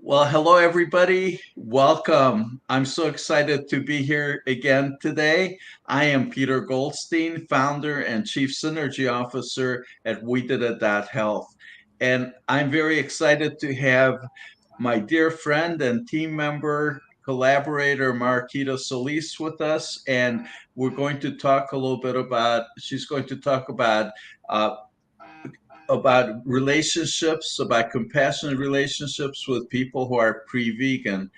Well, hello, everybody. Welcome. I'm so excited to be here again today. I am Peter Goldstein, founder and chief synergy officer at We Did It Health. And I'm very excited to have my dear friend and team member, collaborator, Mariquita Solis with us. And we're going to talk a little bit she's going to talk uh, about relationships, about compassionate relationships with people who are pre-vegan.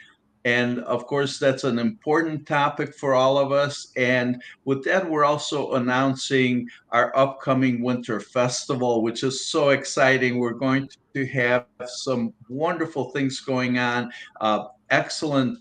And of course, that's an important topic for all of us. And with that, we're also announcing our upcoming Winter Festival, which is so exciting. We're going to have some wonderful things going on, excellent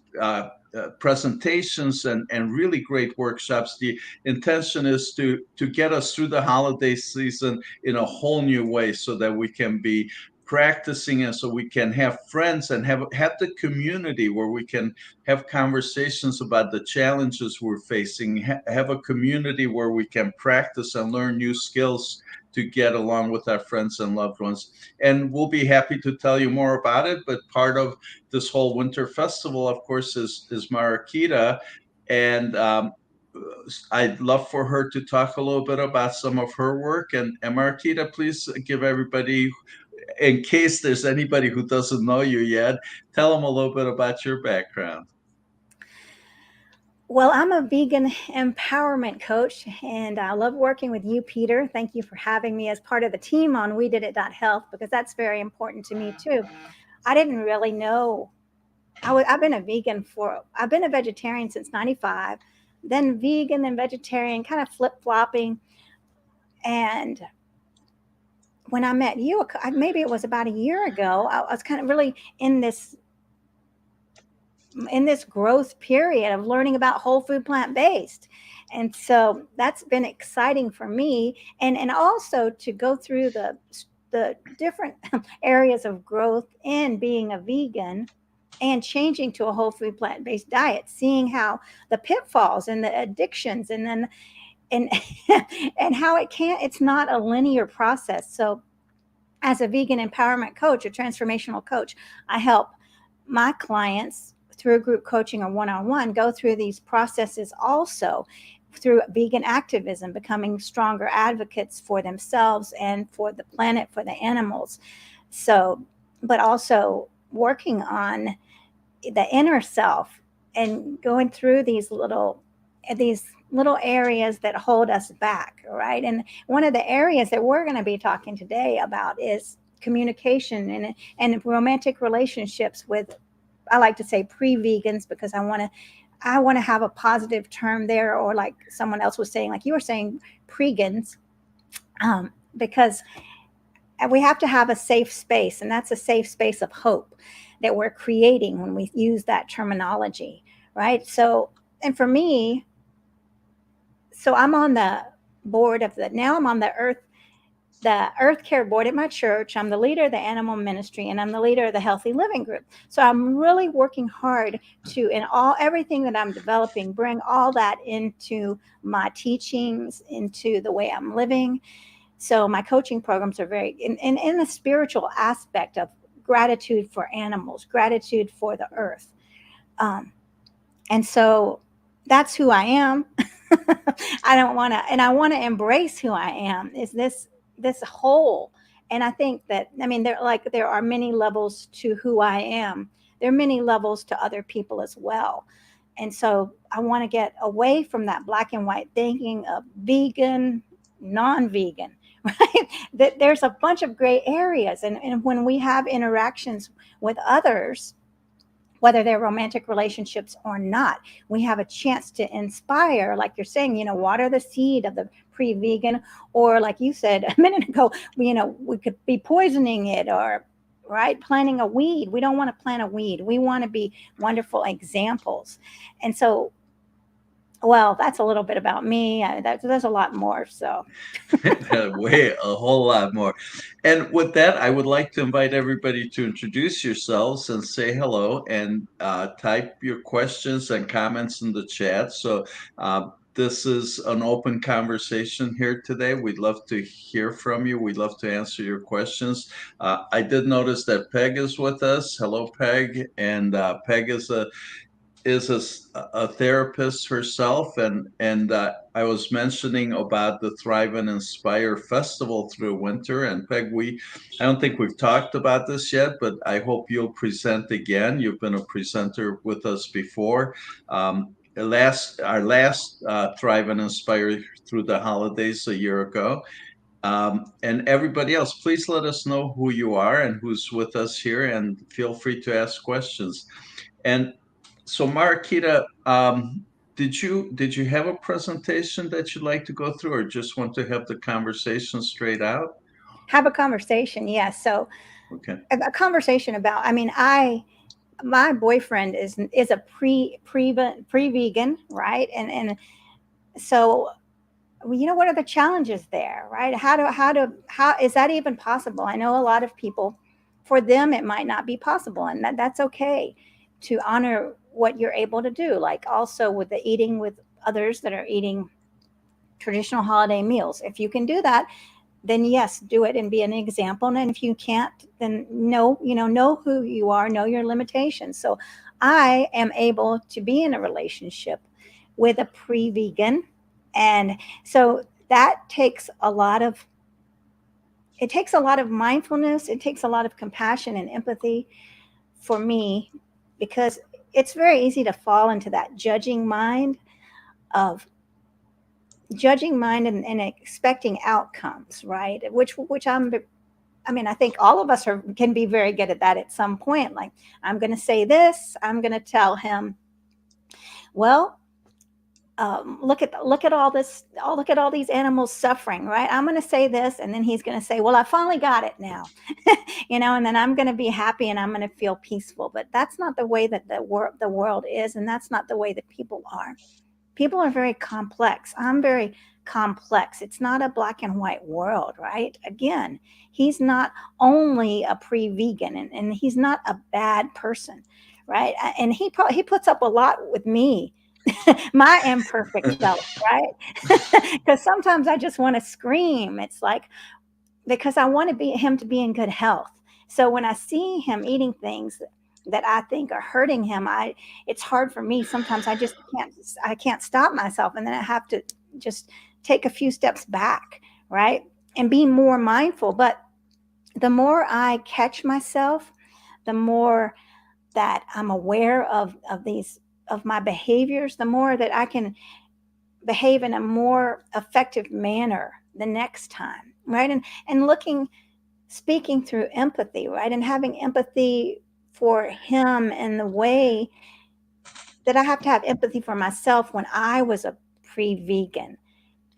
presentations, and really great workshops. The intention is to get us through the holiday season in a whole new way so that we can be practicing and so we can have friends and have the community where we can have conversations about the challenges we're facing, have a community where we can practice and learn new skills to get along with our friends and loved ones. And we'll be happy to tell you more about it. But part of this whole winter festival, of course, is Mariquita. And I'd love for her to talk a little bit about some of her work. And Mariquita, please give everybody, in case there's anybody who doesn't know you yet, tell them a little bit about your background. Well, I'm a vegan empowerment coach, and I love working with you, Peter. Thank you for having me as part of the team on We Did It Health, because that's very important to me too. I didn't really know. I've been a vegetarian since 95, then vegan and vegetarian, kind of flip flopping. And when I met you, maybe it was about a year ago, I was kind of really in this growth period of learning about whole food plant-based. And so that's been exciting for me, and also to go through the different areas of growth in being a vegan and changing to a whole food plant-based diet, seeing how the pitfalls and the addictions, and and how it's not a linear process. So as a vegan empowerment coach, a transformational coach, I help my clients through group coaching or one-on-one go through these processes also through vegan activism, becoming stronger advocates for themselves and for the planet, for the animals. So, but also working on the inner self and going through these little areas that hold us back, right? And one of the areas that we're going to be talking today about is communication and romantic relationships with, I like to say, pre-vegans, because I want to have a positive term there, or like someone else was saying, like you were saying, pregans, because we have to have a safe space, and that's a safe space of hope that we're creating when we use that terminology, right? So, and for me, so I'm on the board of I'm on the Earth Care Board at my church. I'm the leader of the animal ministry, and I'm the leader of the Healthy Living Group. So I'm really working hard to, in everything that I'm developing, bring all that into my teachings, into the way I'm living. So my coaching programs are very in the spiritual aspect of gratitude for animals, gratitude for the earth. Um, and so that's who I am. I want to embrace who I am. Is this whole? And I think that, I mean, there are many levels to who I am. There are many levels to other people as well. And so I want to get away from that black and white thinking of vegan, non-vegan, right? That there's a bunch of gray areas. And when we have interactions with others, whether they're romantic relationships or not, we have a chance to inspire, like you're saying, water the seed of the pre-vegan, or like you said a minute ago, we could be poisoning it, or right, planting a weed. We don't want to plant a weed. We want to be wonderful examples. And so, well, that's a little bit about me. There's a lot more. So, Way a whole lot more. And with that, I would like to invite everybody to introduce yourselves and say hello, and type your questions and comments in the chat. So This is an open conversation here today. We'd love to hear from you. We'd love to answer your questions. I did notice that Peg is with us. Hello, Peg. And Peg is a therapist herself, and I was mentioning about the Thrive and Inspire Festival through winter. And Peg, I don't think we've talked about this yet, but I hope you'll present again. You've been a presenter with us before. Our last Thrive and Inspire through the holidays a year ago. And everybody else, please let us know who you are and who's with us here, and feel free to ask questions. And so, Mariquita, did you have a presentation that you'd like to go through, or just want to have the conversation straight out? Have a conversation, yes. So Okay. a conversation about. I mean, my boyfriend is a pre vegan, right? And so what are the challenges there, right? How is that even possible? I know a lot of people, for them it might not be possible, and that's okay to honor what you're able to do. Like also with the eating with others that are eating traditional holiday meals. If you can do that, then yes, do it and be an example. And if you can't, then know who you are, know your limitations. So I am able to be in a relationship with a pre-vegan. And so that takes a lot of mindfulness. It takes a lot of compassion and empathy for me, because it's very easy to fall into that of judging mind and expecting outcomes, right? I think all of us can be very good at that at some point. Like, I'm going to say this, I'm going to tell him, well, look at all this. Oh, look at all these animals suffering, right? I'm going to say this, and then he's going to say, "Well, I finally got it now," and then I'm going to be happy and I'm going to feel peaceful. But that's not the way that the world is, and that's not the way that people are. People are very complex. I'm very complex. It's not a black and white world, right? Again, he's not only a pre-vegan, and he's not a bad person, right? And he puts up a lot with me, my imperfect self, right? Because sometimes I just want to scream. It's like, because I want him to be in good health. So when I see him eating things that I think are hurting him, it's hard for me. Sometimes I can't stop myself. And then I have to just take a few steps back, right? And be more mindful. But the more I catch myself, the more that I'm aware of my behaviors, the more that I can behave in a more effective manner the next time, right? And speaking through empathy, right? And having empathy for him in the way that I have to have empathy for myself when I was a pre-vegan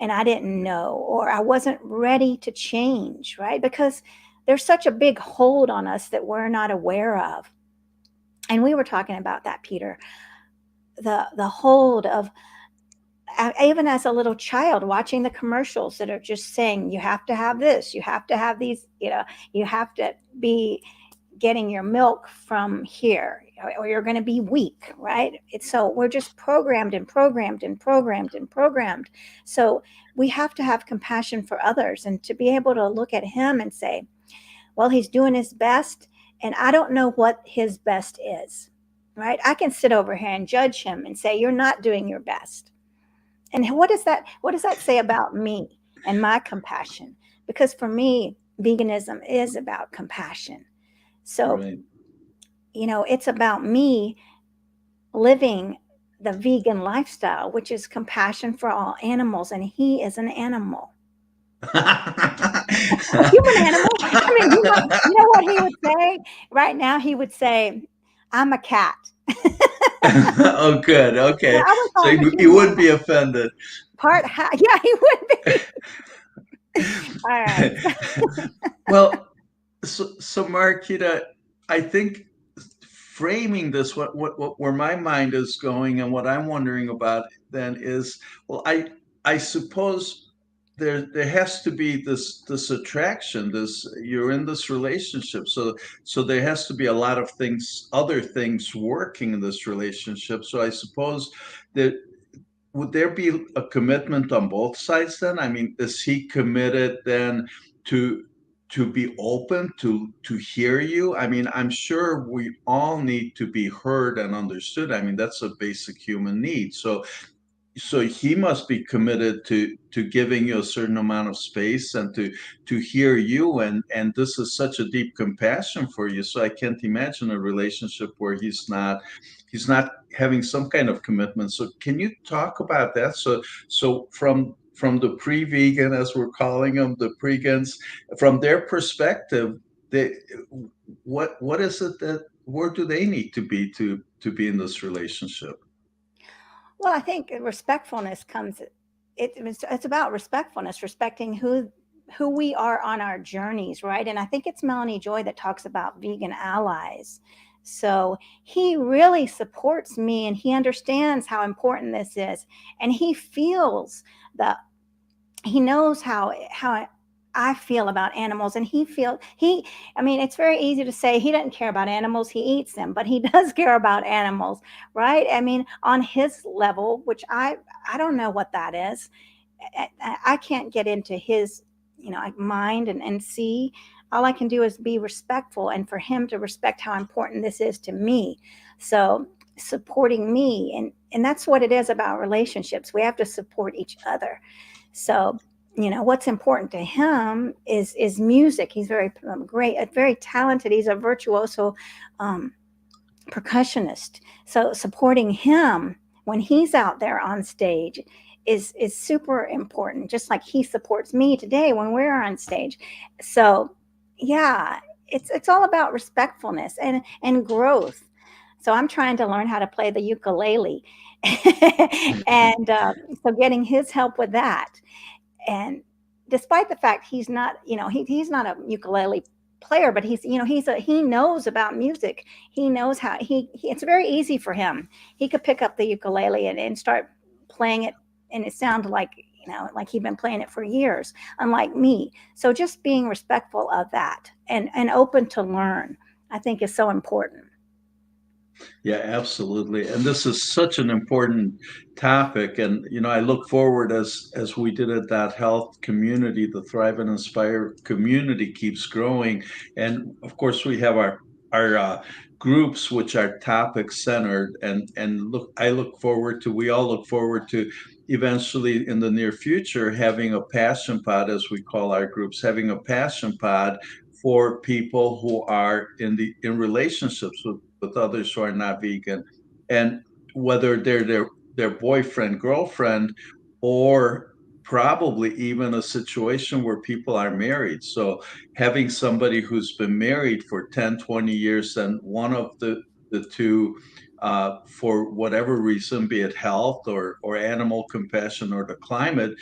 and I didn't know, or I wasn't ready to change, right? Because there's such a big hold on us that we're not aware of. And we were talking about that, Peter, the hold of, even as a little child, watching the commercials that are just saying, you have to have this, you have to have these, you have to be getting your milk from here, or you're going to be weak, right? So we're just programmed and programmed and programmed and programmed. So we have to have compassion for others, and to be able to look at him and say, well, he's doing his best, and I don't know what his best is, right? I can sit over here and judge him and say, you're not doing your best. And what does that say about me and my compassion? Because for me, veganism is about compassion. So, Right. it's about me living the vegan lifestyle, which is compassion for all animals. And he is an animal, a human animal. I mean, you know what he would say right now? He would say, I'm a cat. Oh, good. Okay. I would So call him a you human would be animal. offended. Yeah, he would be. All right. Well, so Marquita, I think framing this, where my mind is going, and what I'm wondering about then is, well, I suppose there has to be this attraction, this, you're in this relationship, so there has to be a lot of things, other things working in this relationship. So I suppose that would there be a commitment on both sides then? I mean, is he committed then to be open to hear you? I mean, I'm sure we all need to be heard and understood. I mean, that's a basic human need. So he must be committed to giving you a certain amount of space and to hear you, and this is such a deep compassion for you, so I can't imagine a relationship where he's not having some kind of commitment. So can you talk about that? So from the pre-vegan, as we're calling them, the pregans, from their perspective, they what is it that where do they need to be to be in this relationship? Well, I think respectfulness comes. It's about respectfulness, respecting who we are on our journeys, right? And I think it's Melanie Joy that talks about vegan allies. So he really supports me, and he understands how important this is, and he feels the he knows how I feel about animals, and I mean, it's very easy to say he doesn't care about animals, he eats them, but he does care about animals, right? I mean, on his level, which I don't know what that is. I can't get into his, mind and see. All I can do is be respectful, and for him to respect how important this is to me. So supporting me, and that's what it is about relationships. We have to support each other. So, what's important to him is music. He's very great, very talented. He's a virtuoso um, percussionist. So supporting him when he's out there on stage is super important. Just like he supports me today when we're on stage. So, yeah, it's all about respectfulness and growth. So I'm trying to learn how to play the ukulele, and so getting his help with that. And despite the fact he's not, he's not a ukulele player, but he knows about music. He knows how it's very easy for him. He could pick up the ukulele and start playing it, and it sounded like, like he'd been playing it for years, unlike me. So just being respectful of that and open to learn, I think, is so important. Yeah, absolutely. And this is such an important topic. And, I look forward as we did at that health community, the Thrive and Inspire community keeps growing. And of course, we have our groups, which are topic centered. And we all look forward to eventually in the near future having a passion pod, as we call our groups, having a passion pod for people who are in relationships with others who are not vegan, and whether they're their boyfriend, girlfriend, or probably even a situation where people are married. So having somebody who's been married for 10, 20 years, and one of the two, for whatever reason, be it health or animal compassion or the climate,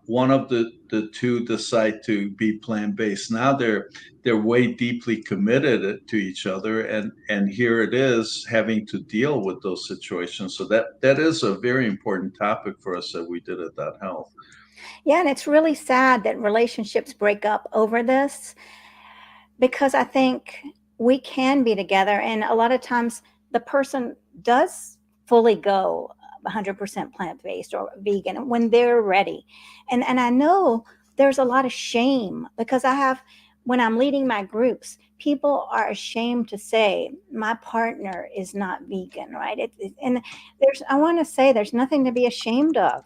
one of the two decide to be plant-based. Now they're way deeply committed to each other, and here it is having to deal with those situations. So that is a very important topic for us that we did at that health. Yeah, and it's really sad that relationships break up over this, because I think we can be together, and a lot of times the person does fully go 100% plant-based or vegan when they're ready. And I know there's a lot of shame, because when I'm leading my groups, people are ashamed to say my partner is not vegan, right? And I want to say there's nothing to be ashamed of.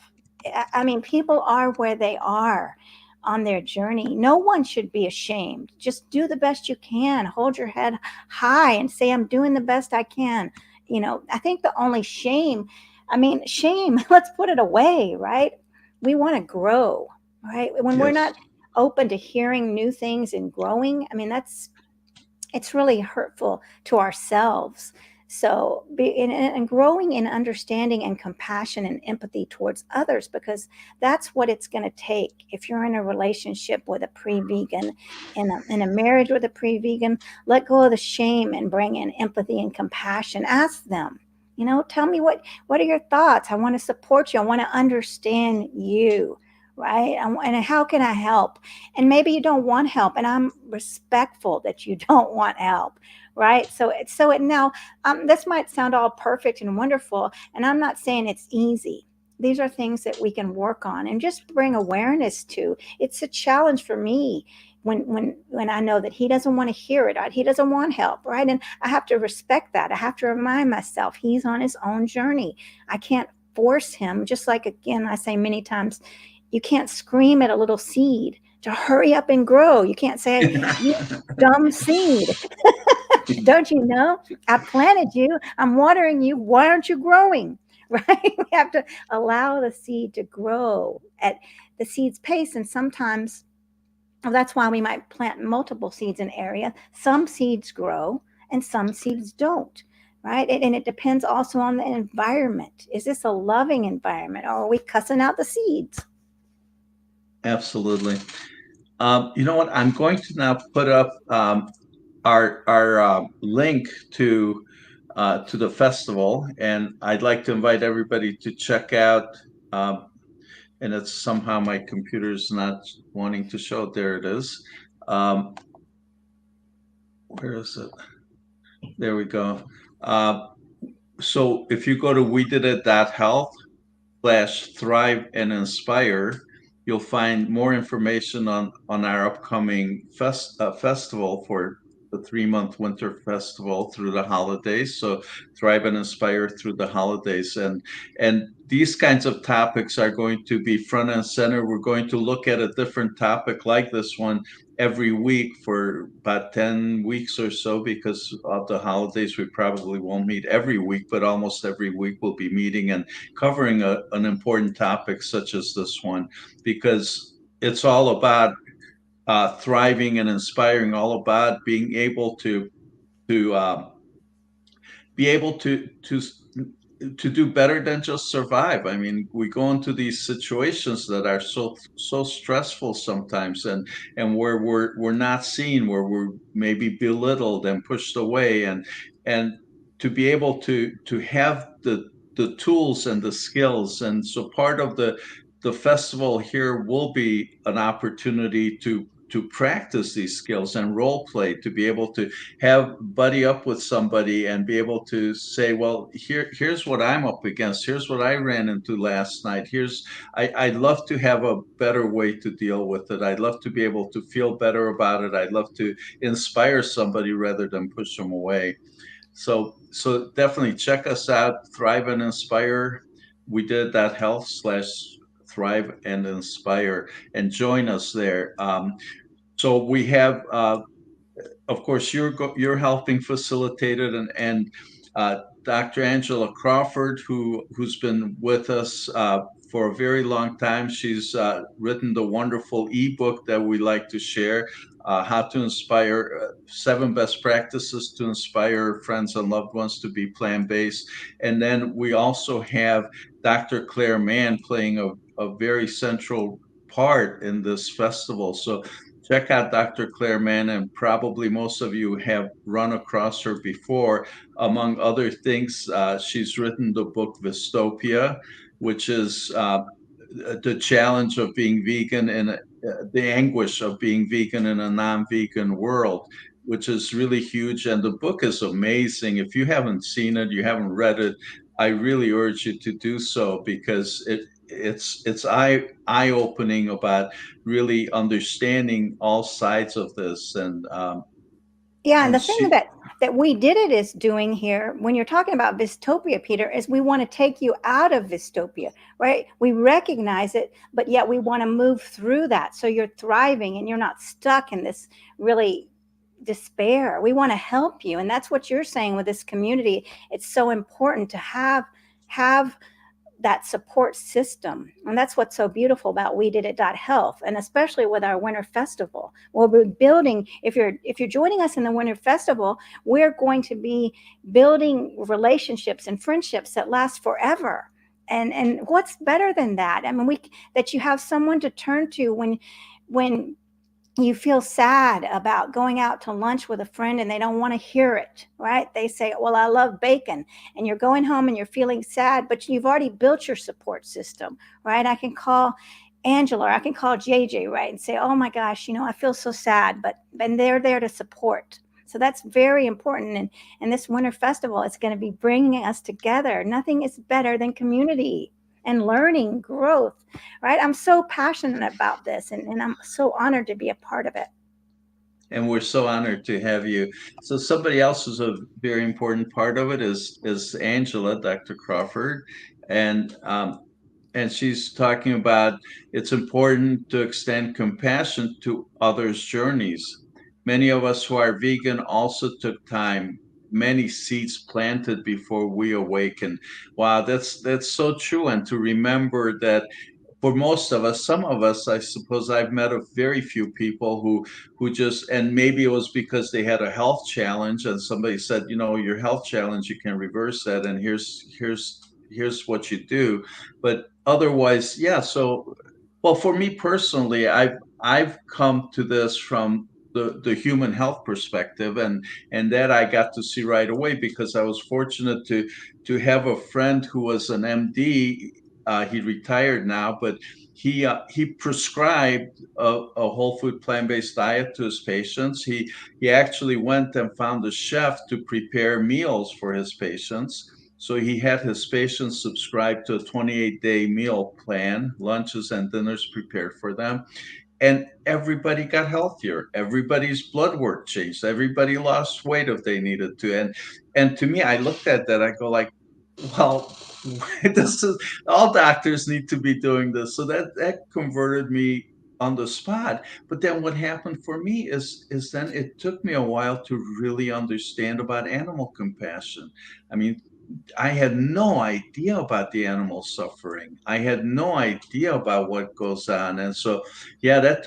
I mean, people are where they are on their journey. No one should be ashamed. Just do the best you can. Hold your head high and say, I'm doing the best I can. I think the only shame, shame, let's put it away, right? We want to grow, right? When we're Yes. not open to hearing new things and growing, it's really hurtful to ourselves. So, and growing in understanding and compassion and empathy towards others, because that's what it's going to take. If you're in a relationship with a pre-vegan, in a marriage with a pre-vegan, let go of the shame and bring in empathy and compassion. Ask them, tell me what are your thoughts? I want to support you. I want to understand you, right? And how can I help? And maybe you don't want help, and I'm respectful that you don't want help, right? So it now, this might sound all perfect and wonderful, and I'm not saying it's easy. these are things that we can work on and just bring awareness to. It's a challenge for me when I know that he doesn't want to hear it, he doesn't want help, right? And I have to respect that. I have to remind myself he's on his own journey. I can't force him. Just like, again, I say many times, you can't scream at a little seed to hurry up and grow. You can't say, you dumb seed. Don't you know? I planted you. I'm watering you. Why aren't you growing? Right? We have to allow the seed to grow at the seed's pace. And sometimes, well, that's why we might plant multiple seeds in an area. Some seeds grow and some seeds don't. Right. And it depends also on the environment. Is this a loving environment, or are we cussing out the seeds? Absolutely. You know what? I'm going to now put up our link to the festival, and I'd like to invite everybody to check out. Um, and it's somehow my computer's not wanting to show. There it is. Um, where is it? There we go. Uh, so if you go to wedidit.health/thrive and inspire, you'll find more information on our upcoming festival for the 3-month winter festival through the holidays. So thrive and inspire through the holidays, and these kinds of topics are going to be front and center. We're going to look at a different topic like this one every week for about 10 weeks or so. Because of the holidays, we probably won't meet every week, but almost every week we'll be meeting and covering an important topic such as this one, because it's all about thriving and inspiring, all about being able to be able to do better than just survive. I mean, we go into these situations that are so stressful sometimes, and where we're not seen, where we're maybe belittled and pushed away, and to be able to have the tools and the skills. And so part of the festival here will be an opportunity to practice these skills and role play, to be able to have buddy up with somebody and be able to say, well, here's what I'm up against, here's what I ran into last night, I'd love to have a better way to deal with it, I'd love to be able to feel better about it, I'd love to inspire somebody rather than push them away. So definitely check us out, thrive and inspire. We did that health/thrive and inspire, and join us there. So we have of course, you're helping facilitate it, and Dr. Angela Crawford, who's been with us for a very long time. She's written the wonderful ebook that we like to share, How to Inspire 7 Best Practices to Inspire Friends and Loved Ones to Be Plant-Based. And then we also have Dr. Claire Mann playing a very central part in this festival. So check out Dr. Claire Mann, and probably most of you have run across her before. Among other things, she's written the book Vistopia, which is the challenge of being vegan and the anguish of being vegan in a non-vegan world, which is really huge. And the book is amazing. If you haven't seen it, you haven't read it, I really urge you to do so, because it's eye opening about really understanding all sides of this. Yeah, and And the thing she that we did it is doing here, when you're talking about dystopia, Peter, is we want to take you out of dystopia, right? We recognize it, but yet we want to move through that so you're thriving and you're not stuck in this really despair. We want to help you, and that's what you're saying with this community. It's so important to have that support system. And that's what's so beautiful about We Did It Health, and especially with our winter festival. We'll be building, if you're joining us in the winter festival, we're going to be building relationships and friendships that last forever. And what's better than that? I mean, that you have someone to turn to when you feel sad about going out to lunch with a friend and they don't want to hear it, right? They say, well, I love bacon. And you're going home and you're feeling sad, but you've already built your support system, right? I can call Angela, or I can call JJ, right? And say, oh my gosh, I feel so sad, but then they're there to support. So that's very important. And this winter festival is going to be bringing us together. Nothing is better than community. and learning growth, right? I'm so passionate about this, and I'm so honored to be a part of it. And we're so honored to have you. So somebody else who's a very important part of it is Angela, Dr. Crawford, and and she's talking about it's important to extend compassion to others' journeys. Many of us who are vegan also took time, many seeds planted before we awaken. Wow, that's so true. And to remember that for most of us, some of us, I suppose I've met a very few people who just, and maybe it was because they had a health challenge and somebody said, you know, your health challenge, you can reverse that, and here's what you do. But otherwise, yeah. So, well, for me personally, I've come to this from the human health perspective, and that I got to see right away because I was fortunate to have a friend who was an MD. He retired now, but he prescribed a whole food plant-based diet to his patients. He actually went and found a chef to prepare meals for his patients. So he had his patients subscribe to a 28-day meal plan, lunches and dinners prepared for them, and everybody got healthier. Everybody's blood work changed. Everybody lost weight if they needed to. And to me, I looked at that. I go like, well, this is all doctors need to be doing this. So that converted me on the spot. But then what happened for me is then it took me a while to really understand about animal compassion. I mean, I had no idea about the animal suffering. I had no idea about what goes on, and so yeah, that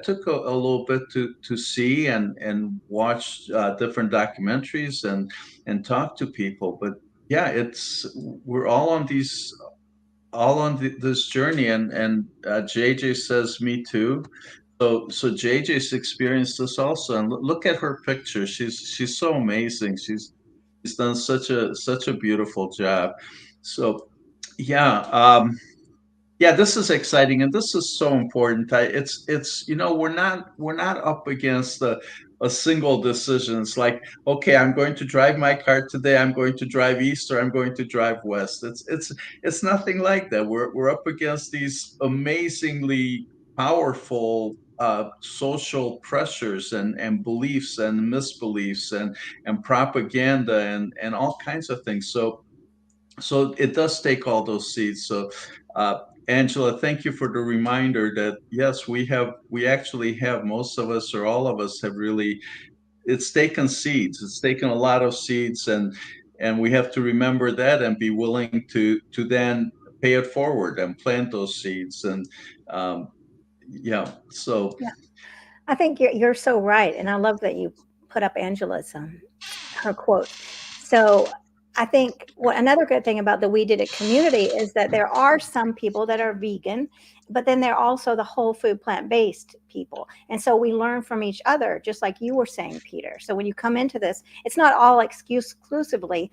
took a little bit to see and watch different documentaries and talk to people. But yeah, it's we're all on this journey, and JJ says me too. So JJ's experienced this also, and look at her picture. She's so amazing. She's done such a beautiful job. So yeah, yeah, this is exciting, and this is so important. It's we're not up against a single decision. It's like, okay, I'm going to drive my car today. I'm going to drive east, or I'm going to drive west. It's nothing like that. We're up against these amazingly powerful social pressures and beliefs and misbeliefs and propaganda and all kinds of things. So it does take all those seeds. So, Angela, thank you for the reminder that yes, we actually have, most of us or all of us have really, it's taken seeds. It's taken a lot of seeds, and we have to remember that and be willing to then pay it forward and plant those seeds. And um, yeah, so Yeah, I think you're so right, and I love that you put up Angela's her quote. So I think what another good thing about the We Did It community is that there are some people that are vegan, but then there are also the whole food plant based people, and so we learn from each other, just like you were saying, Peter. So when you come into this, it's not all exclusively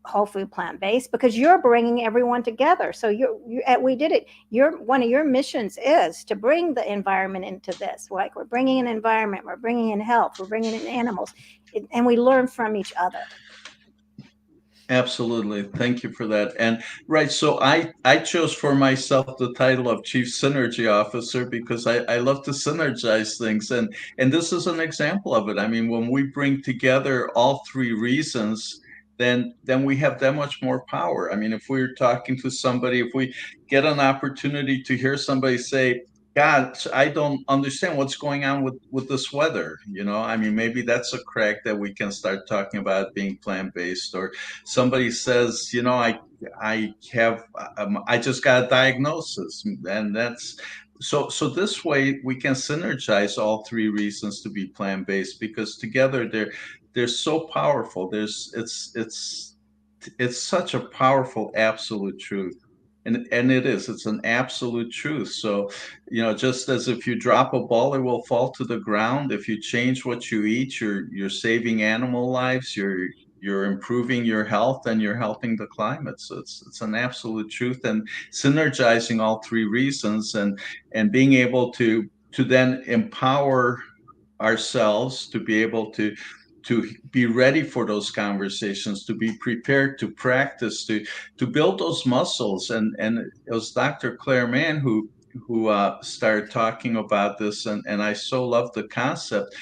whole food plant based because you're bringing everyone together. So you at We Did It, your one of your missions is to bring the environment into this. Like we're bringing in environment, we're bringing in health, we're bringing in animals, and we learn from each other. absolutely. Thank you for that. And right, so I chose for myself the title of Chief Synergy Officer because I love to synergize things, and this is an example of it. I mean, when we bring together all three reasons, then we have that much more power. I mean, if we're talking to somebody, if we get an opportunity to hear somebody say, God, I don't understand what's going on with this weather. I mean, maybe that's a crack that we can start talking about being plant-based. Or somebody says, I just got a diagnosis, and that's so this way we can synergize all three reasons to be plant-based because together they're so powerful. It's such a powerful absolute truth. And it's an absolute truth. So, just as if you drop a ball, it will fall to the ground. If you change what you eat, you're saving animal lives, you're improving your health, and you're helping the climate. So it's an absolute truth. And synergizing all three reasons and being able to then empower ourselves to be able to be ready for those conversations, to be prepared to practice, to build those muscles. And it was Dr. Claire Mann who started talking about this, and I so love the concept.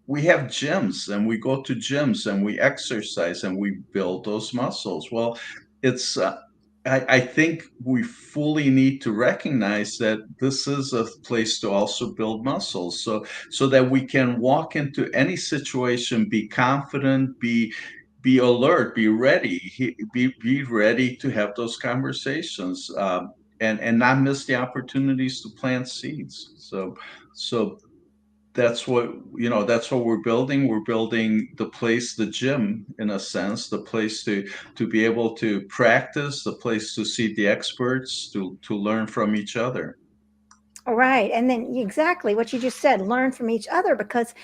We have gyms, and we go to gyms and we exercise and we build those muscles. Well, it's I think we fully need to recognize that this is a place to also build muscles, so that we can walk into any situation, be confident, be alert, be ready, be ready to have those conversations, and not miss the opportunities to plant seeds. So that's what that's what we're building. We're building the place, the gym, in a sense, the place to be able to practice, the place to see the experts, to learn from each other. Right. And then exactly what you just said, learn from each other, because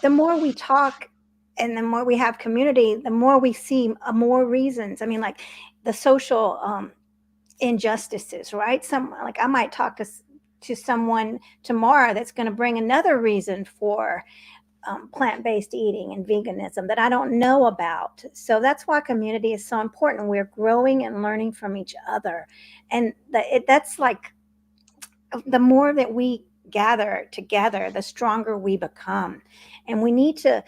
the more we talk and the more we have community, the more we see more reasons. I mean, like the social injustices, right? Some, like I might talk to someone tomorrow that's going to bring another reason for plant-based eating and veganism that I don't know about. So that's why community is so important. We're growing and learning from each other, and that's like the more that we gather together, the stronger we become. And we need to,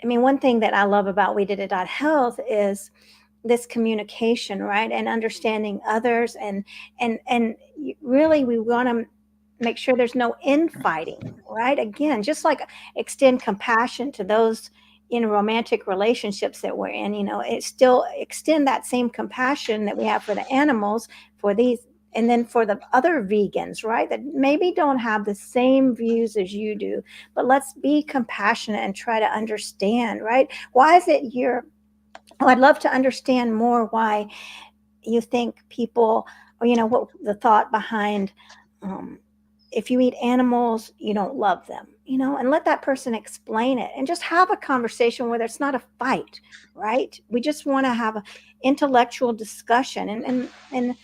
I mean, one thing that I love about We Did It Health is this communication, right? And understanding others, and really we want to make sure there's no infighting, right? Again, just like extend compassion to those in romantic relationships that we're in, it still extend that same compassion that we have for the animals, for these, and then for the other vegans, right, that maybe don't have the same views as you do, but let's be compassionate and try to understand, right? Why is it you're, oh, I'd love to understand more why you think people, or what the thought behind, um, if you eat animals, you don't love them, and let that person explain it, and just have a conversation where it's not a fight, right? We just want to have an intellectual discussion, and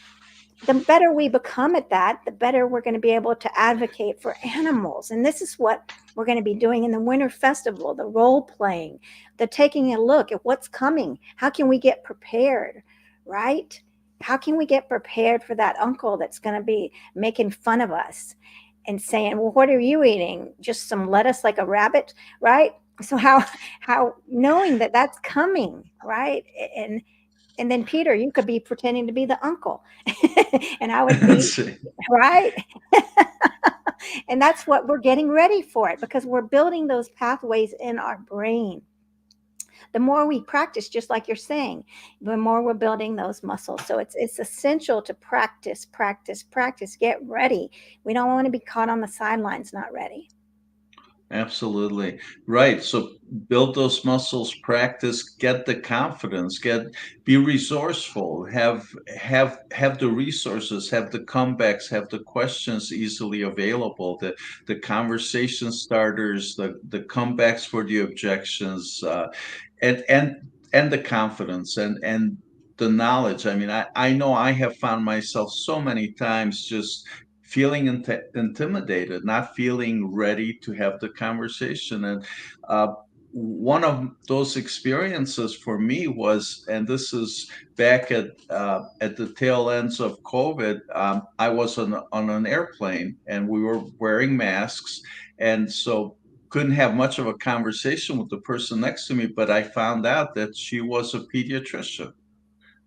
the better we become at that, the better we're going to be able to advocate for animals. And this is what we're going to be doing in the Winter Festival, the role playing, the taking a look at what's coming. How can we get prepared, right? How can we get prepared for that uncle that's going to be making fun of us and saying, well, what are you eating? Just some lettuce like a rabbit, right? So how knowing that that's coming, right? And then Peter, you could be pretending to be the uncle, and I would be, right. And that's what we're getting ready for it, because we're building those pathways in our brain. The more we practice, just like you're saying, the more we're building those muscles. So it's essential to practice, practice, practice. Get ready. We don't want to be caught on the sidelines not ready. Absolutely. Right. So build those muscles, practice, get the confidence, be resourceful, have the resources, have the comebacks, have the questions easily available, the conversation starters, the comebacks for the objections, and and the confidence and the knowledge. I mean, I know I have found myself so many times just feeling intimidated, not feeling ready to have the conversation. And uh, one of those experiences for me was, and this is back at the tail ends of COVID. I was on an airplane and we were wearing masks, and so couldn't have much of a conversation with the person next to me. But I found out that she was a pediatrician,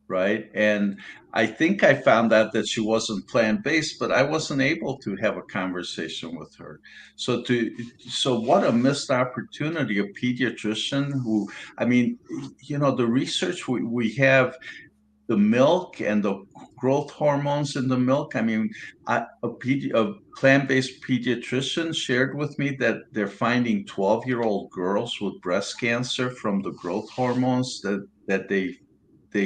right? And I think I found out that she wasn't plant-based, but I wasn't able to have a conversation with her. So what a missed opportunity, a pediatrician who, I mean, the research we have, the milk and the growth hormones in the milk. I mean, a plant-based pediatrician shared with me that they're finding 12-year-old girls with breast cancer from the growth hormones that they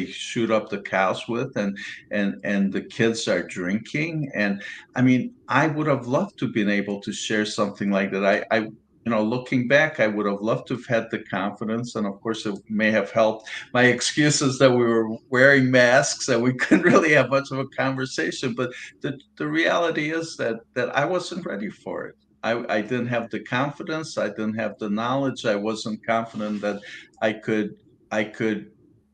shoot up the cows with, and the kids are drinking. And I mean, I would have loved to been able to share something like that. Looking back, I would have loved to have had the confidence, and of course it may have helped my excuses that we were wearing masks and we couldn't really have much of a conversation. But the reality is that I wasn't ready for it. I didn't have the confidence, I didn't have the knowledge, I wasn't confident that I could I could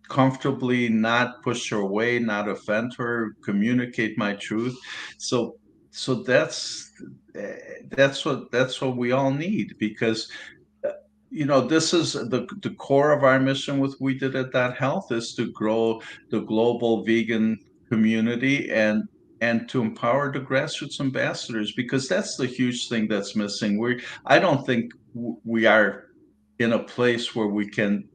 comfortably not push her away, not offend her, communicate my truth. So so that's what we all need, because this is the core of our mission with We Did It That Health, is to grow the global vegan community, and to empower the grassroots ambassadors, because that's the huge thing that's missing. I don't think we are in a place where we can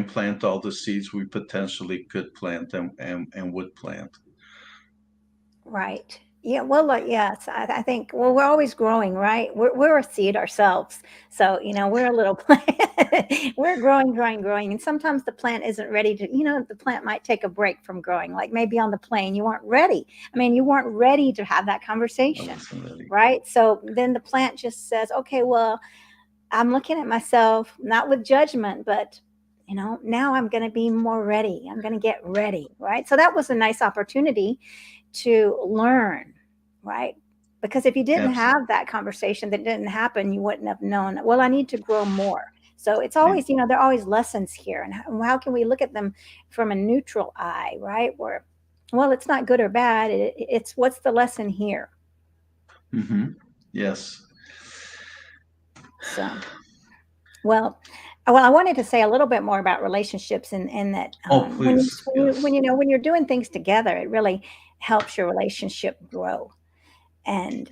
plant all the seeds we potentially could plant, and would plant. Right. Yeah. Well, yes, I think, well, we're always growing, right? We're a seed ourselves. So, we're a little plant. We're growing, growing, growing. And sometimes the plant isn't ready to, the plant might take a break from growing. Like maybe on the plane, you weren't ready. I mean, you weren't ready to have that I conversation, wasn't ready. right? So then the plant just says, okay, well, I'm looking at myself, not with judgment, but now I'm going to be more ready. I'm going to get ready, right? So that was a nice opportunity to learn, right? Because if you didn't Absolutely. have that conversation, that didn't happen, you wouldn't have known, well, I need to grow more. So it's always, there are always lessons here. And how can we look at them from a neutral eye, right? Where, well, it's not good or bad. It's what's the lesson here? Yes. So, well, I wanted to say a little bit more about relationships, and that Oh, please. Yes. when you're doing things together, it really helps your relationship grow. And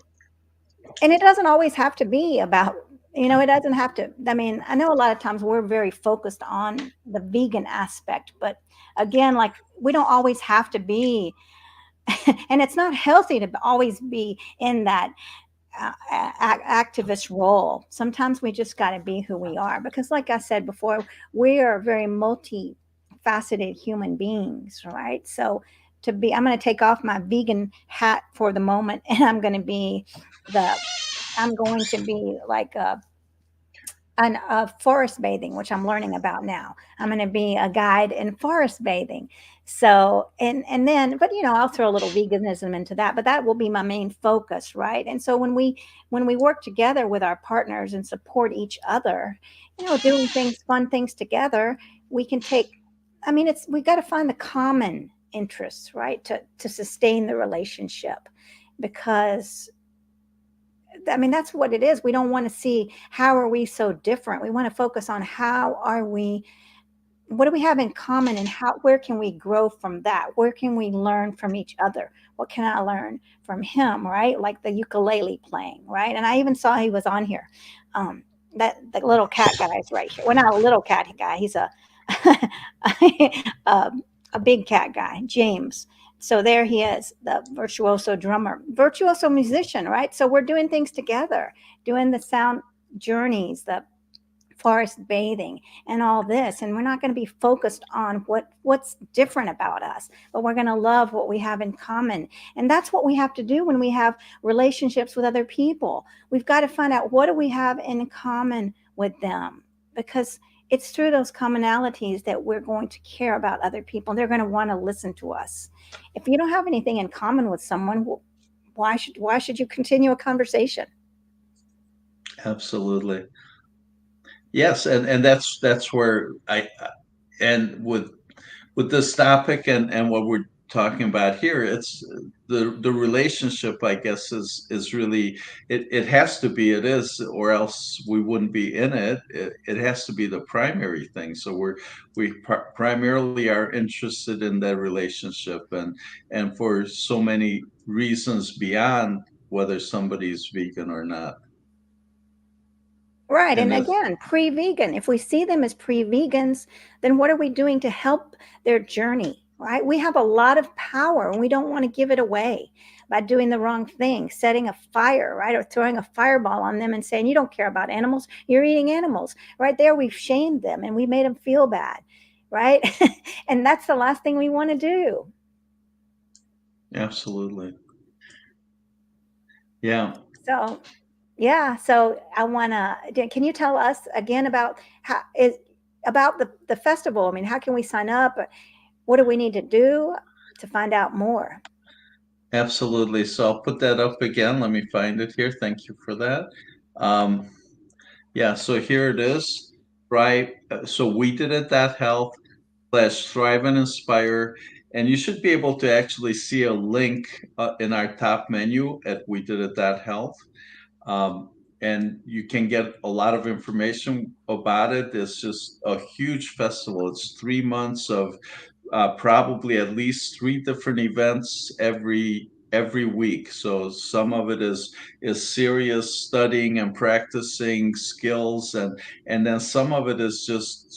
it doesn't always have to be about, it doesn't have to. I mean, I know a lot of times we're very focused on the vegan aspect, but again, like we don't always have to be, and it's not healthy to always be in that activist role. Sometimes we just got to be who we are, because like I said before, we are very multifaceted human beings, right? So I'm going to take off my vegan hat for the moment, and the I'm going to be like forest bathing, which I'm learning about now. I'm going to be a guide in forest bathing. So, and then, but I'll throw a little veganism into that, but that will be my main focus, right? And so when we work together with our partners and support each other, doing things, fun things together, we can take. I mean, we got to find the common interests, right, to sustain the relationship, because I mean, that's what it is. We don't want to see how are we so different. We want to focus on what do we have in common, and where can we grow from that? Where can we learn from each other? What can I learn from him, right? Like the ukulele playing, right? And I even saw he was on here. That the little cat guy is right here. Well, not a little cat guy. He's a, a big cat guy, James. So there he is, the virtuoso drummer, virtuoso musician, right? So we're doing things together, doing the sound journeys, the forest bathing, and all this. And we're not going to be focused on what's different about us, but we're going to love what we have in common. And that's what we have to do when we have relationships with other people. We've got to find out, what do we have in common with them, because it's through those commonalities that we're going to care about other people. They're going to want to listen to us. If you don't have anything in common with someone, why should you continue a conversation? Absolutely. Yes, and that's where and with this topic, and what we're talking about here, it's the relationship, I guess, is really, it has to be, it is, or else we wouldn't be in it. It has to be the primary thing. So we primarily are interested in that relationship, and for so many reasons beyond whether somebody's vegan or not. Right. And And that's again, pre vegan. If we see them as pre vegans, then what are we doing to help their journey? Right. We have a lot of power, and we don't want to give it away by doing the wrong thing, setting a fire, right, or throwing a fireball on them and saying, you don't care about animals, you're eating animals. Right there, we've shamed them and we made them feel bad. Right. And that's the last thing we want to do. absolutely. Yeah. So, yeah. So I want to, can you tell us again about the festival? I mean, how can we sign up? What do we need to do to find out more? Absolutely. So I'll put that up again. Let me find it here. Thank you for that. Um, yeah, so here it is. Right. So we did it that health / thrive and inspire. And you should be able to actually see a link in our top menu at we did it that health. Um, and you can get a lot of information about it. It's just a huge festival. It's 3 months of probably at least three different events every week. So some of it is serious studying and practicing skills, and then some of it is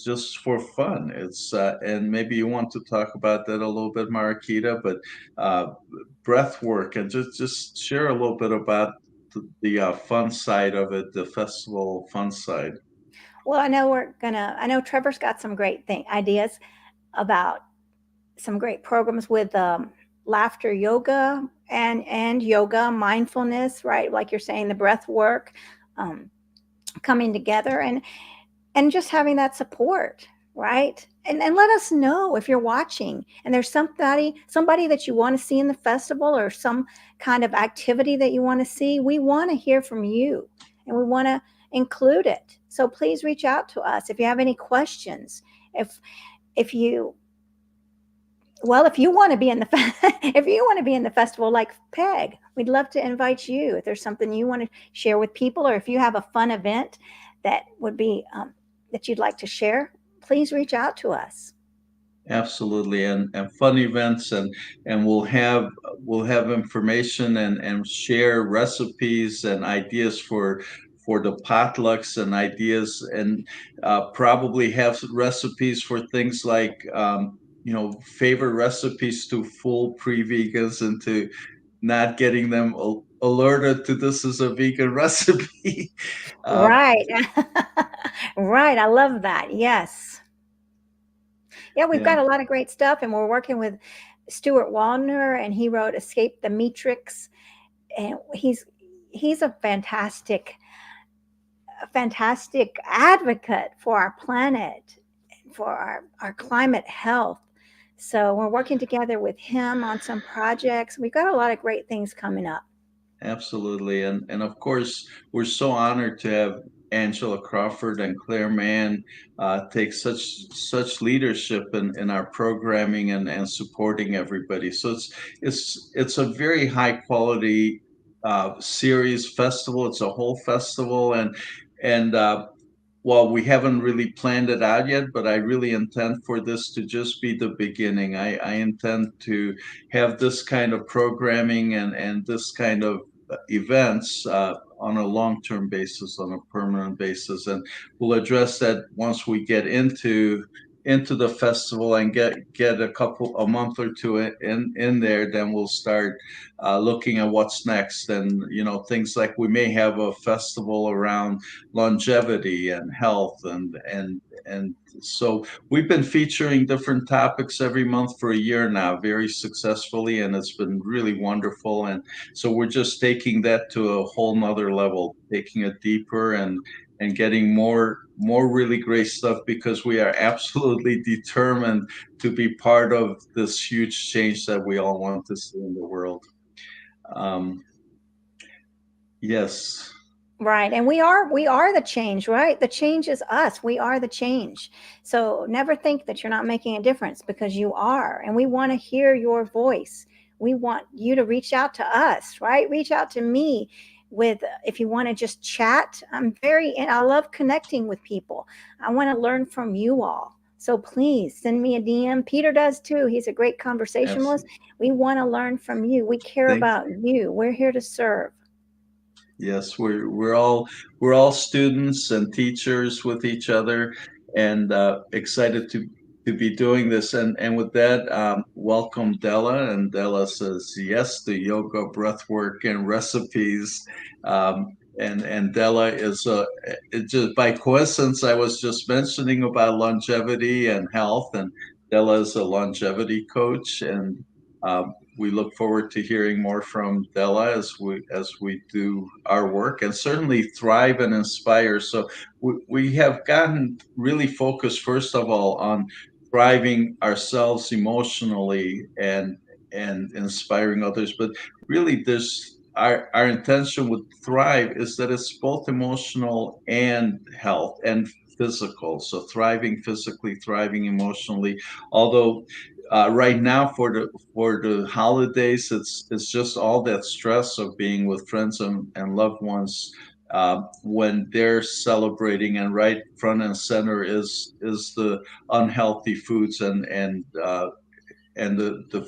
just for fun. It's and maybe you want to talk about that a little bit, Mariquita, but uh, breath work and just share a little bit about the fun side of it, the festival fun side. Well, I know Trevor's got some great ideas about some great programs with laughter yoga and yoga, mindfulness, right? Like you're saying, the breath work, um, coming together and just having that support, right? And let us know if you're watching and there's somebody that you want to see in the festival or some kind of activity that you want to see. We want to hear from you and we want to include it. So please reach out to us if you have any questions. If you if you want to be in the if you want to be in the festival like Peg, we'd love to invite you. If there's something you want to share with people, or if you have a fun event that would be that you'd like to share, please reach out to us. Absolutely, and fun events, and we'll have information and share recipes and ideas for the potlucks and ideas, and probably have recipes for things like favorite recipes to fool pre-vegans into not getting them alerted to this is a vegan recipe. uh, Right. Right. I love that. Yes. Yeah, we've yeah, got a lot of great stuff, and we're working with Stuart Wallner, and he wrote Escape the Matrix, and he's a fantastic advocate for our planet, for our climate health. So we're working together with him on some projects. We've got a lot of great things coming up. absolutely, and of course we're so honored to have Angela Crawford and Claire Mann take such leadership in our programming and supporting everybody. So it's a very high quality series festival. It's a whole festival, and well, we haven't really planned it out yet, but I really intend for this to just be the beginning. I intend to have this kind of programming and this kind of events on a long-term basis, on a permanent basis, and we'll address that once we get into the festival and get a month or two in there. Then we'll start looking at what's next, and things like we may have a festival around longevity and health, and so we've been featuring different topics every month for a year now very successfully, and it's been really wonderful. And so we're just taking that to a whole nother level, taking it deeper and getting more really great stuff, because we are absolutely determined to be part of this huge change that we all want to see in the world. um, yes. Right. And we are the change, right? The change is us. We are the change. So never think that you're not making a difference, because you are. And we want to hear your voice. We want you to reach out to us, right? Reach out to me with if you want to just chat. And I love connecting with people. I want to learn from you all. So please send me a DM. Peter does too. He's a great conversationalist. Absolutely. We want to learn from you. We care Thank about you. We're here to serve. Yes, we're all students and teachers with each other, and excited to be doing this. And with that, welcome Della. And Della says yes to yoga, breath work, and recipes. And Della is it just by coincidence I was just mentioning about longevity and health, and Della is a longevity coach, and we look forward to hearing more from Della as we do our work, and certainly thrive and inspire. So we have gotten really focused, first of all, on thriving ourselves emotionally and inspiring others. But really, there's our intention with Thrive is that it's both emotional and health and physical. So thriving physically, thriving emotionally. Although right now for the holidays, it's just all that stress of being with friends and loved ones when they're celebrating, and right front and center is the unhealthy foods and the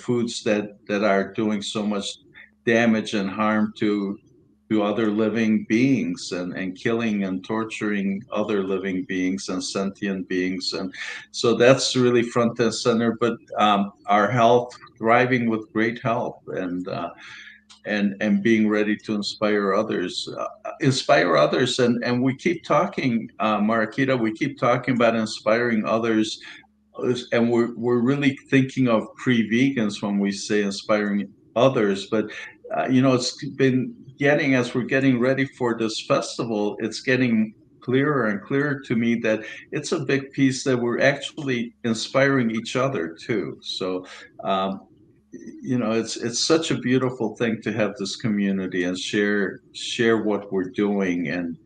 foods that are doing so much damage and harm to other living beings and killing and torturing other living beings and sentient beings. And so that's really front and center. But our health, thriving with great health, and being ready to inspire others. And we keep talking, Mariquita, we keep talking about inspiring others, and we're really thinking of pre-vegans when we say inspiring others. But it's been getting, as we're getting ready for this festival, it's getting clearer and clearer to me that it's a big piece that we're actually inspiring each other too. So um, it's such a beautiful thing to have this community and share what we're doing, and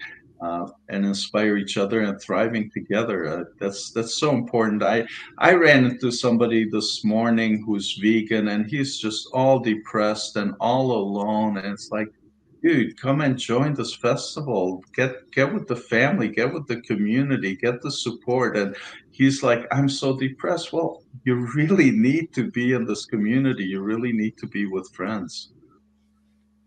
inspire each other and thriving together. That's so important. I ran into somebody this morning who's vegan, and he's just all depressed and all alone, and it's like, dude, come and join this festival. Get with the family, get with the community, get the support. And he's like, I'm so depressed. Well, you really need to be in this community. You really need to be with friends.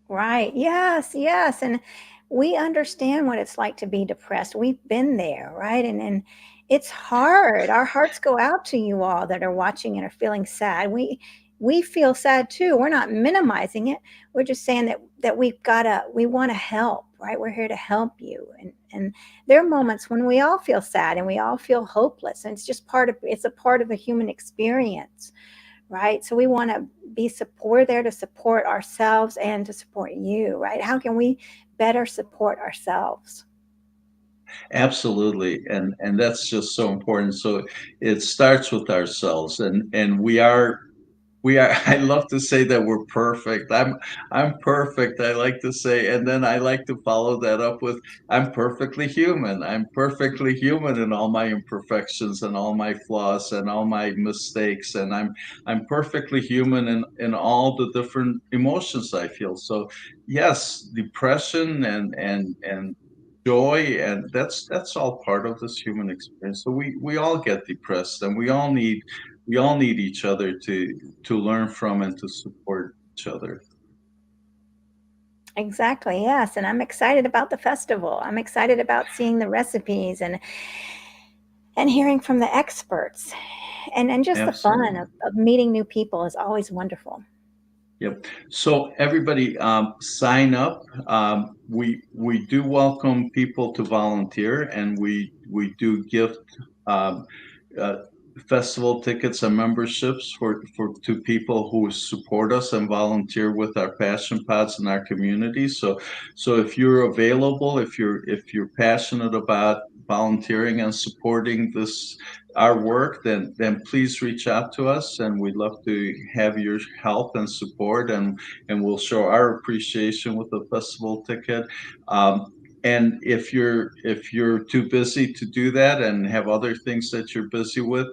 Right. Yes, yes. And we understand what it's like to be depressed. We've been there, right? And it's hard. Our hearts go out to you all that are watching and are feeling sad. We feel sad too. We're not minimizing it. We're just saying that we want to help, right? We're here to help you. And there are moments when we all feel sad and we all feel hopeless. And it's a part of the human experience, right? So we want to be support there to support ourselves and to support you, right? How can we better support ourselves? Absolutely, and that's just so important. So it starts with ourselves, and we are I love to say that we're perfect. I'm perfect, I like to say, and then I like to follow that up with I'm perfectly human. I'm perfectly human in all my imperfections and all my flaws and all my mistakes, and I'm perfectly human in all the different emotions I feel. So yes, depression and joy, and that's all part of this human experience. So we all get depressed, and we all need each other to learn from and to support each other. Exactly. Yes. And I'm excited about the festival. I'm excited about seeing the recipes and hearing from the experts. And just the fun Absolutely. of meeting new people is always wonderful. Yep. So everybody, sign up. We do welcome people to volunteer, and we do gift um, uh, festival tickets and memberships for to people who support us and volunteer with our passion pods in our community. So if you're available, if you're passionate about volunteering and supporting this our work, then please reach out to us, and we'd love to have your help and support, and we'll show our appreciation with a festival ticket. Um, and if you're too busy to do that and have other things that you're busy with,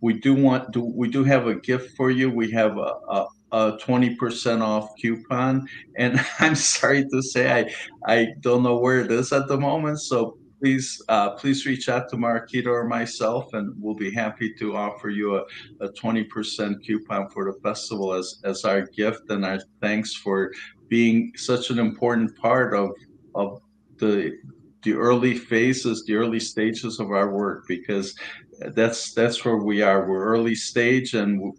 we do have a gift for you. We have a 20% off coupon, and I'm sorry to say I don't know where it is at the moment. So please reach out to Marquita or myself, and we'll be happy to offer you a 20% coupon for the festival as our gift and our thanks for being such an important part of the the early phases, the early stages of our work, because that's where we are. We're early stage, and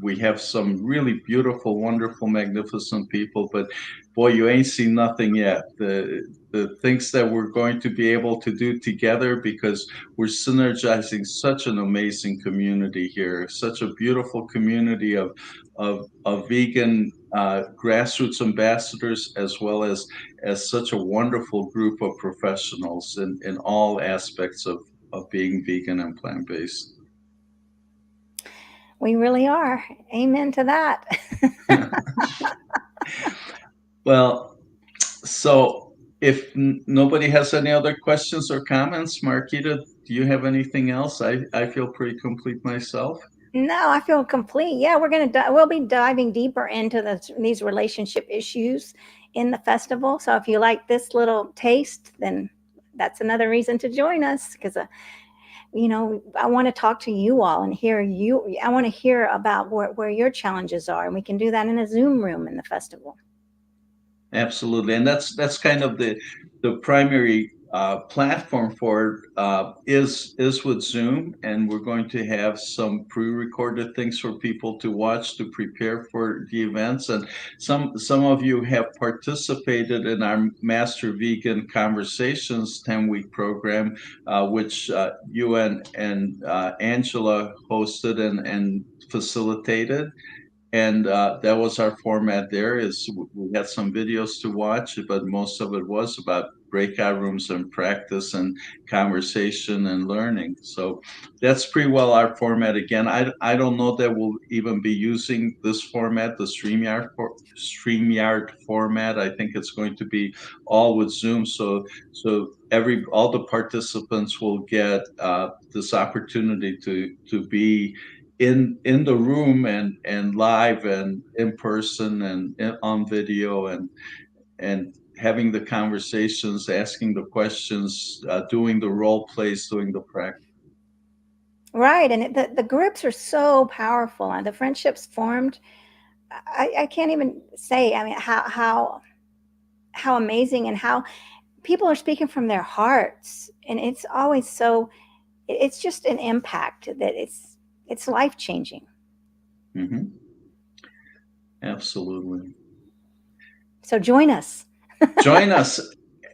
we have some really beautiful, wonderful, magnificent people. But boy, you ain't seen nothing yet. The things that we're going to be able to do together, because we're synergizing such an amazing community here, such a beautiful community of vegan grassroots ambassadors, as well as such a wonderful group of professionals in all aspects of being vegan and plant-based. We really are. Amen to that. Well, so if nobody has any other questions or comments, Marquita, do you have anything else? I feel pretty complete myself. No, I feel complete. Yeah, we'll be diving deeper into these relationship issues in the festival. So if you like this little taste, then that's another reason to join us because I want to talk to you all and hear you. I want to hear about where your challenges are, and we can do that in a Zoom room in the festival. Absolutely, and that's kind of the primary platform for it, is with Zoom, and we're going to have some pre-recorded things for people to watch to prepare for the events. And some of you have participated in our Master Vegan Conversations 10-week program, which you and Angela hosted and facilitated, and that was our format. There is we had some videos to watch, but most of it was about breakout rooms and practice and conversation and learning. So that's pretty well our format. Again, I don't know that we'll even be using this format, the StreamYard format. I think it's going to be all with Zoom. So all the participants will get this opportunity to be in the room and live and in person and on video, and having the conversations, asking the questions, doing the role plays, doing the practice. Right, and the groups are so powerful, and the friendships formed. I can't even say. I mean, how amazing, and how people are speaking from their hearts, and it's always so. It's just an impact that it's life changing. Hmm. Absolutely. So join us. Join us.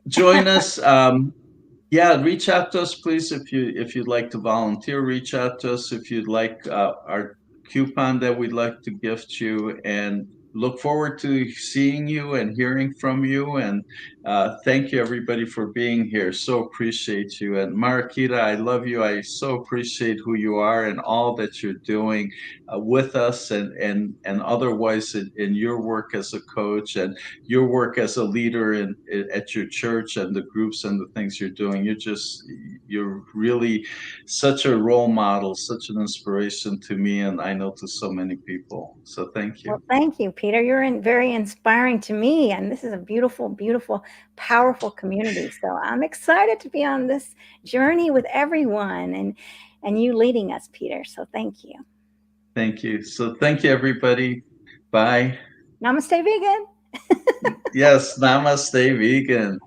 Join us. Yeah, reach out to us, please, if you'd like to volunteer. Reach out to us if you'd like our coupon that we'd like to gift you, and look forward to seeing you and hearing from you. And thank you, everybody, for being here. So appreciate you. And Mariquita, I love you. I so appreciate who you are and all that you're doing with us, and otherwise in your work as a coach and your work as a leader at your church and the groups and the things you're doing. You're really such a role model, such an inspiration to me, and I know to so many people. So thank you. Well, thank you, Peter. You're very inspiring to me, and this is a beautiful, beautiful, powerful community. So I'm excited to be on this journey with everyone, and you leading us, Peter. So thank you. Thank you. So thank you, everybody. Bye. Namaste, vegan. Yes, namaste, vegan.